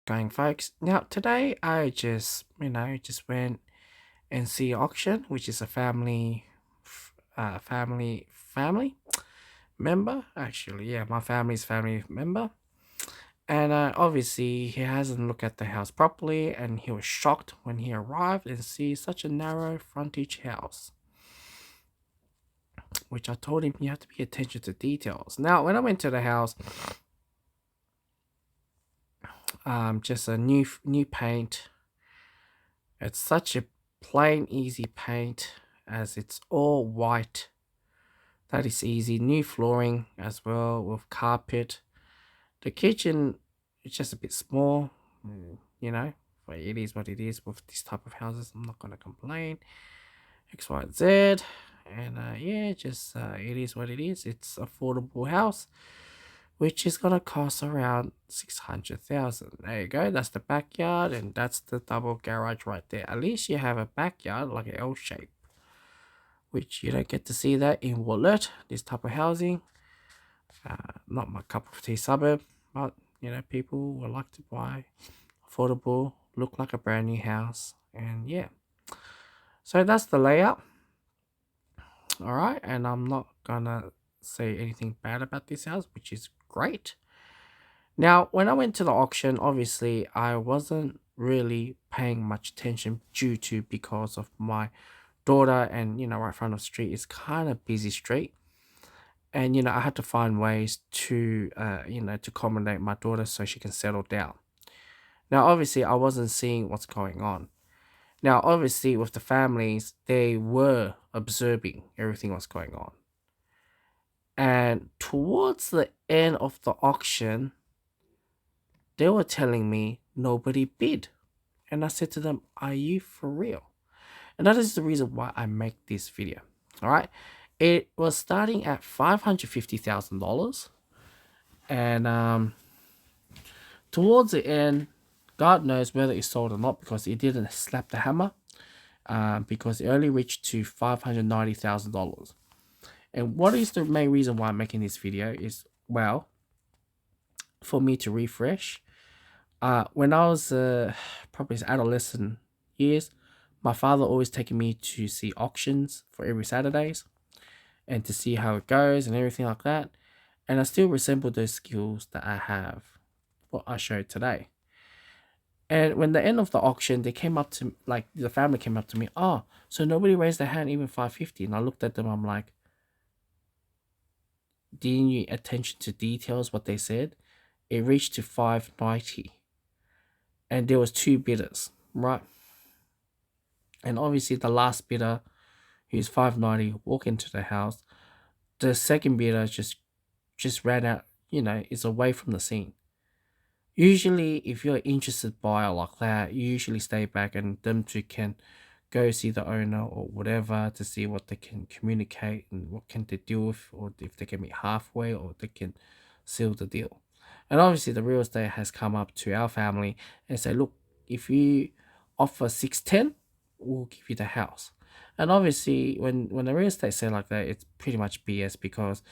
going, folks? Now, today I just went and see auction, which is a family member. Actually, yeah, my family's family member. And obviously, he hasn't looked at the house properly, and he was shocked when he arrived and see such a narrow frontage house. Which I told him you have to pay attention to details. Now, when I went to the house, just a new paint. It's such a plain, easy paint as it's all white. That is easy. New flooring as well with carpet. The kitchen is just a bit small, you know, but it is what it is with this type of houses. I'm not gonna complain. X, Y, Z, and yeah, just it is what it is. It's affordable house, which is gonna cost around 600,000. There you go. That's the backyard, and that's the double garage right there. At least you have a backyard like an L shape, which you don't get to see that in Wollert. This type of housing, not my cup of tea suburb, but people would like to buy affordable, look like a brand new house, and yeah. So that's the layout. All right, and I'm not gonna say anything bad about this house, which is great. Now, when I went to the auction, obviously I wasn't really paying much attention due to because of my daughter, and right in front of the street is kind of busy street, and I had to find ways to to accommodate my daughter so she can settle down. Now, obviously, I wasn't seeing what's going on. Now, obviously, with the families, they were observing everything was going on, and towards the end of the auction, they were telling me nobody bid. And I said to them, are you for real? And that is the reason why I make this video. All right. It was starting at $550,000. And towards the end, God knows whether it sold or not because it didn't slap the hammer. Because it only reached to $590,000. And what is the main reason why I'm making this video is, well, for me to refresh. When I was probably adolescent years, my father always taking me to see auctions for every Saturdays and to see how it goes and everything like that. And I still resemble those skills that I have, what I showed today. And when the end of the auction, they came up to like the family came up to me. Oh, so nobody raised their hand, even 550. And I looked at them. I'm like, didn't you attention to details? What they said, it reached to 590, and there was two bidders, right? And obviously, the last bidder, who's 590, walk into the house. The second bidder just ran out. Is away from the scene. Usually, if you're an interested buyer like that, you usually stay back and them two can go see the owner or whatever to see what they can communicate and what can they deal with, or if they can meet halfway or they can seal the deal. And obviously, the real estate has come up to our family and say, look, if you offer 610, we'll give you the house. And obviously, when the real estate say like that, it's pretty much BS because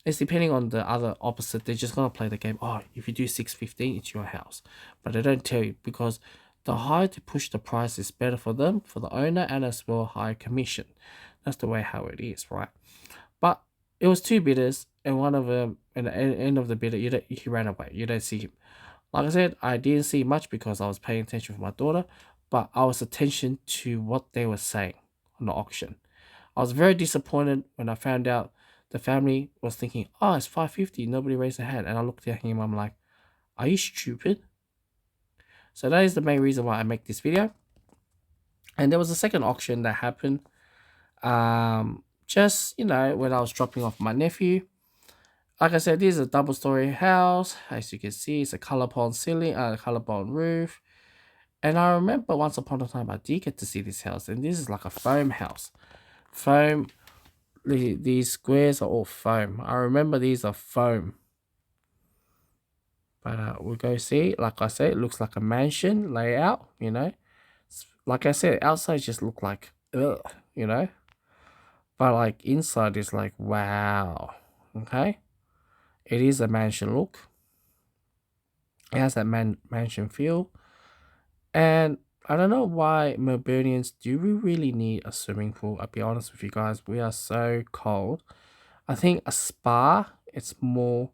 it's depending on the other opposite. They're just gonna play the game. Oh, if you do 615, it's your house. But they don't tell you because the higher to push the price is better for them, for the owner, and as well higher commission. That's the way how it is, right? But it was two bidders, and one of them, at the end of the bidder, he ran away. You don't see him. Like I said, I didn't see much because I was paying attention with my daughter, but I was attention to what they were saying on the auction. I was very disappointed when I found out the family was thinking, oh, it's 550, nobody raised their hand. And I looked at him, I'm like, are you stupid? So that is the main reason why I make this video. And there was a second auction that happened. Just, when I was dropping off my nephew. Like I said, this is a double-story house. As you can see, it's a collarbone ceiling, collarbone roof. And I remember once upon a time I did get to see this house, and this is like a foam house. Foam, these squares are all foam. I remember these are foam. But we'll go see. Like I said, it looks like a mansion layout, Like I said, outside just look like, ugh, But like inside is like, wow. Okay? It is a mansion look. It has that mansion feel. And I don't know why Melburnians do we really need a swimming pool. I'll be honest with you guys, we are so cold. I think a spa it's more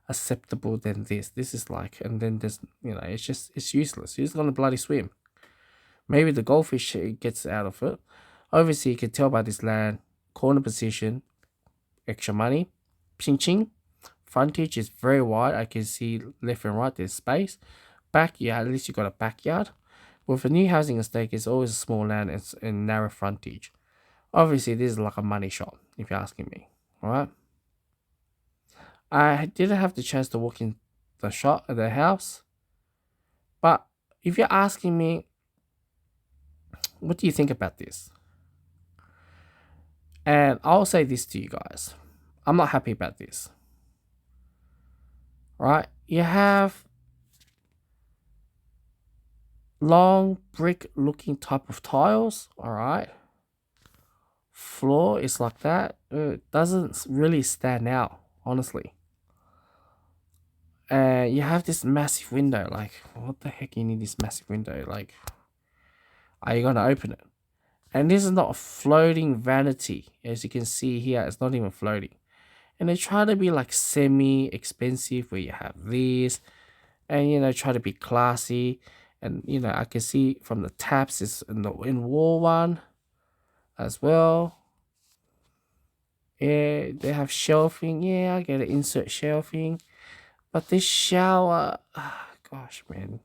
acceptable than this. This is like, and then there's it's just it's useless. Who's gonna bloody swim? Maybe the goldfish gets out of it. Obviously, you can tell by this land corner position, extra money, ching ching. Frontage is very wide. I can see left and right. There's space. Backyard, at least you got a backyard. With a new housing estate, it's always a small land and narrow frontage. Obviously, this is like a money shot, if you're asking me. Alright? I didn't have the chance to walk in the house. But if you're asking me, what do you think about this? And I'll say this to you guys. I'm not happy about this. Right? You have long brick looking type of tiles. Alright. Floor is like that. It doesn't really stand out, honestly. And you have this massive window. Like, what the heck you need this massive window? Like, are you gonna open it? And this is not a floating vanity. As you can see here, it's not even floating. And they try to be like semi-expensive where you have these and try to be classy. And I can see from the taps is in the in-wall one as well. Yeah, they have shelving. Yeah, I get an insert shelving. But this shower, gosh, man.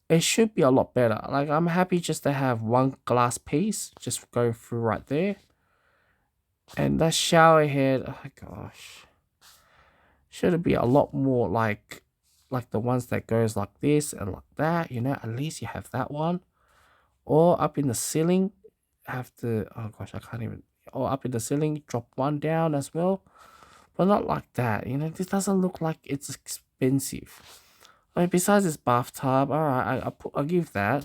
It should be a lot better. Like, I'm happy just to have one glass piece just going through right there. And that shower head, oh gosh. Should it be a lot more like the ones that goes like this and like that, at least you have that one. Or up in the ceiling, have to, oh gosh, I can't even, or up in the ceiling, drop one down as well. But not like that, this doesn't look like it's expensive. Like, besides this bathtub, alright, I'll give that.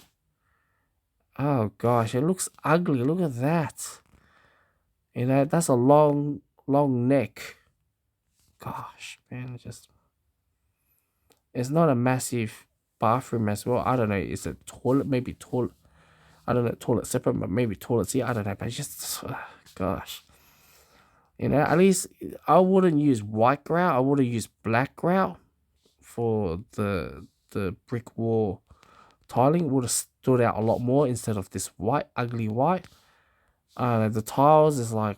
Oh gosh, it looks ugly, look at that. That's a long neck. Gosh, man, it's not a massive bathroom as well. I don't know. It's a toilet, maybe toilet. I don't know, toilet separate, but maybe toilet seat. I don't know. But it's just, gosh. At least I wouldn't use white grout. I would have used black grout for the brick wall tiling. Would have stood out a lot more instead of this white, ugly white. The tiles is like,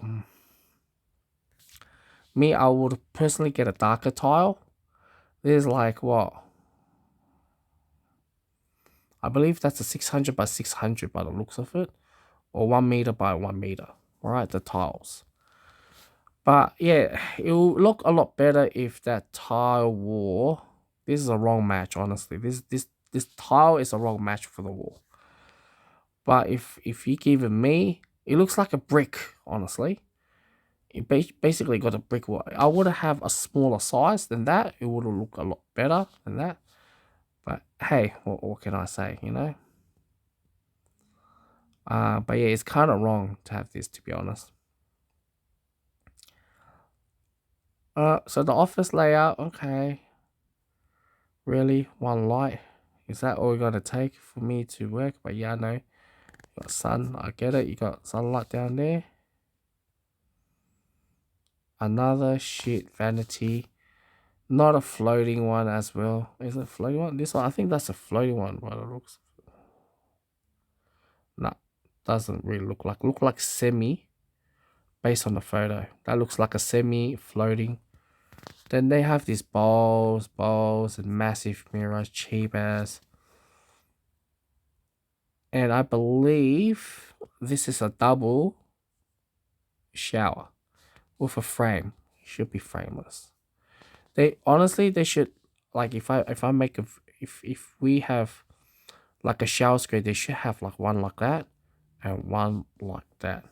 me, I would personally get a darker tile. There's like what? I believe that's a 600 by 600 by the looks of it. Or 1 meter by 1 meter. Alright, the tiles. But yeah, it will look a lot better if that tile wall. This is a wrong match, honestly. This tile is a wrong match for the wall. But if you give it me, it looks like a brick, honestly. It basically got a brick wall. I would have a smaller size than that. It would have looked a lot better than that. But hey, what can I say, But yeah, it's kind of wrong to have this, to be honest. So the office layout, okay. Really, one light? Is that all you gotta take for me to work? But yeah, I know. You got sun, I get it. You got sunlight down there. Another shit vanity. Not a floating one as well. Is it a floating one? This one, I think that's a floating one by the looks. Nah, doesn't really look like semi based on the photo. That looks like a semi floating. Then they have these bowls and massive mirrors, cheap as. And I believe this is a double shower with a frame. It should be frameless. They should, like, if I make a if we have like a shower screen, they should have like one like that and one like that.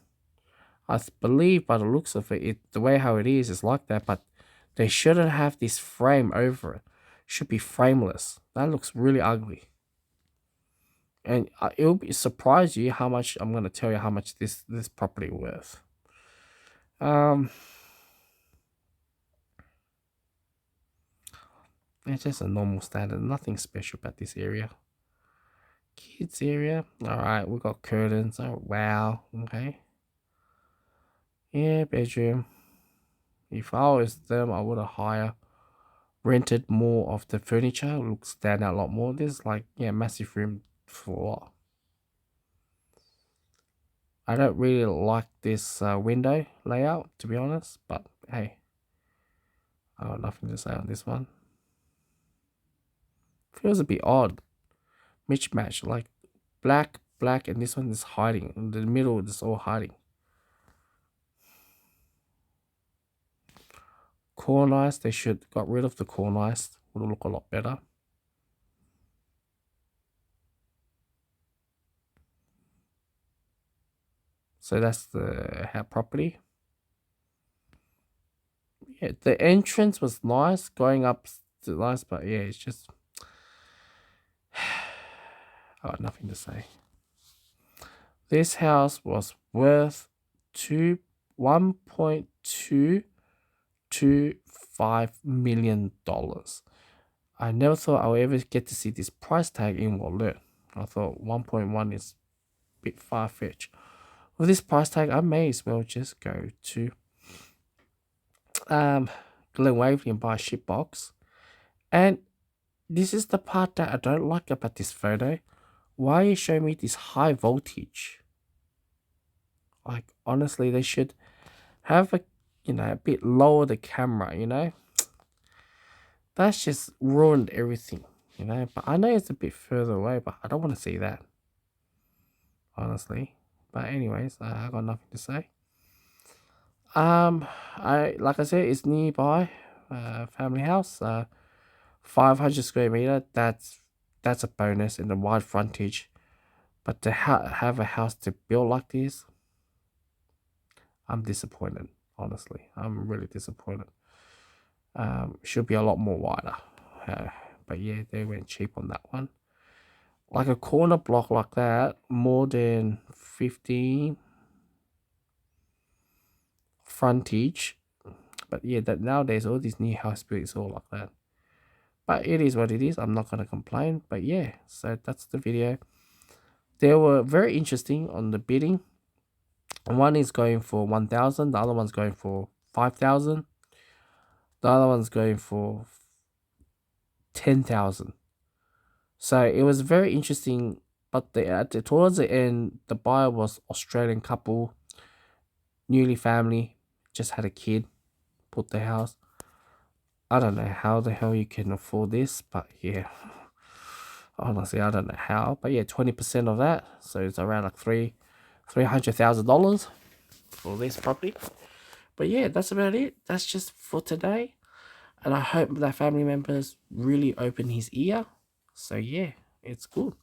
I believe by the looks of it, the way how it is like that, but they shouldn't have this frame over it. Should be frameless. That looks really ugly. And it will surprise you how much I'm gonna tell you how much this property worth. It's just a normal standard, nothing special about this area. Kids area. Alright, we got curtains. Oh wow. Okay. Yeah, bedroom. If I was them, I would have rented more of the furniture. It looks stand out a lot more. There's like, yeah, massive room for. I don't really like this window layout, to be honest, but hey, I got nothing to say on this one. Feels a bit odd. Mismatch, like black, black, and this one is hiding. In the middle, it's all hiding. Cornice, they should got rid of the cornice. Would look a lot better. So that's the property. Yeah, the entrance was nice, going up nice, but yeah, it's just I got nothing to say. This house was worth $1.225 million. I never thought I would ever get to see this price tag in Wallet. I thought 1.1 is a bit far-fetched. With this price tag, I may as well just go to Glen Waverley and buy a ship box. And this is the part that I don't like about this photo. Why are you showing me this high voltage? Like, honestly, they should have a bit lower the camera. That's just ruined everything, but I know it's a bit further away, but I don't want to see that, honestly. But anyways, I got nothing to say. Like I said, it's nearby, family house, 500 square meter. That's a bonus in the wide frontage, but to have a house to build like this, I'm disappointed. Honestly, I'm really disappointed. Should be a lot more wider, but yeah, they went cheap on that one. Like a corner block like that, more than 15 frontage. But yeah, that nowadays all these new house builds all like that. But it is what it is. I'm not gonna complain. But yeah, so that's the video. They were very interesting on the bidding. One is going for 1,000. The other one's going for 5,000. The other one's going for 10,000. So it was very interesting. But towards the end, the buyer was Australian couple, newly family, just had a kid, bought the house. I don't know how the hell you can afford this, but yeah, honestly, I don't know how. But yeah, 20% of that, so it's around like $300,000 for this property. But yeah, that's about it. That's just for today, and I hope that family members really open his ear. So yeah, it's good.